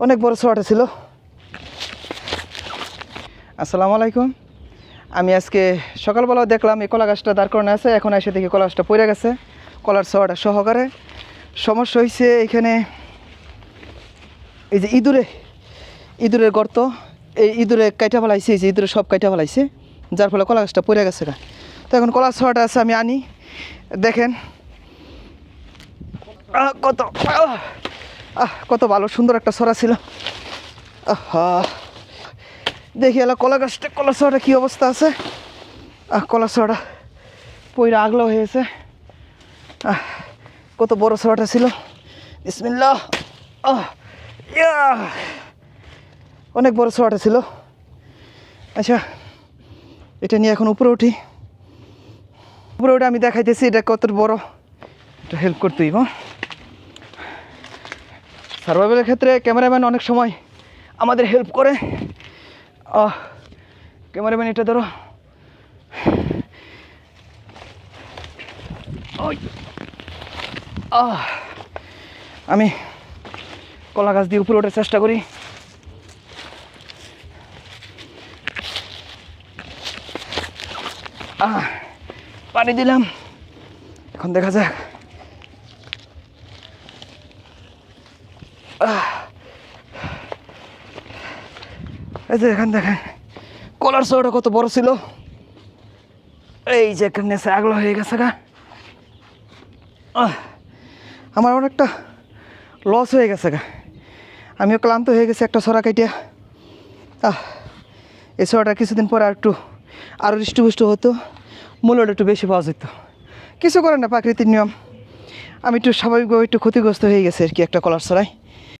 অনেক বড় শোয়াটা ছিল। আসসালামু আলাইকুম। আমি আজকে সকালবেলা দেখলাম এই কলা গাছটা দাঁড় করানো আছে, এখন এসে দেখি কলা গাছটা পড়ে গেছে কলার শোয়াটা সহকারে। সমস্যা হয়েছে এখানে এই যে ইঁদুরের গর্ত, এই ইঁদুরে কাইটা ফেলাইছে, এই যে ইঁদুরে সব কাইটা ফেলাইছে, যার ফলে কলা গাছটা পড়ে গেছে। তো এখন কলার শোয়াটা আছে, আমি আনি দেখেন কত ভালো সুন্দর একটা ছড়া ছিল। দেখি এলা কলা গাছটা, কলা ছড়াটা কী অবস্থা আছে। কলা ছড়া পইরা আগলো হয়েছে। কত বড় ছড়াটা ছিল। বিসমিল্লাহ। অনেক বড় ছড়াটা ছিল। আচ্ছা, এটা নিয়ে এখন উপরে উঠি। উপরে উঠে আমি দেখাইতেছি এটা কত বড়, এটা হেল্প করতেই। সার্ভাইভালের ক্ষেত্রে ক্যামেরাম্যান অনেক সময় আমাদের হেল্প করে। ক্যামেরাম্যান এটা ধরো। আমি কলা গাছ দিয়ে উপরে ওঠার চেষ্টা করি। পানি দিলাম, এখন দেখা যাক। এই যে এখান দেখেন কলার শোয়াটা কত বড় ছিল। এই যে এখানে আগলো হয়ে গেছে গা। আমার অনেকটা লস হয়ে গেছে গা, আমিও ক্লান্ত হয়ে গেছি একটা ছড়া কাটিয়া। এই ছড়াটা কিছুদিন পরে আরও হৃষ্টপুষ্ট হতো, মূল্যটা একটু বেশি পাওয়া যেত। কিছু করে না, প্রাকৃতিক নিয়ম। আমি একটু স্বাভাবিকভাবে একটু ক্ষতিগ্রস্ত হয়ে গেছে আর কি একটা কলার ছড়ায়।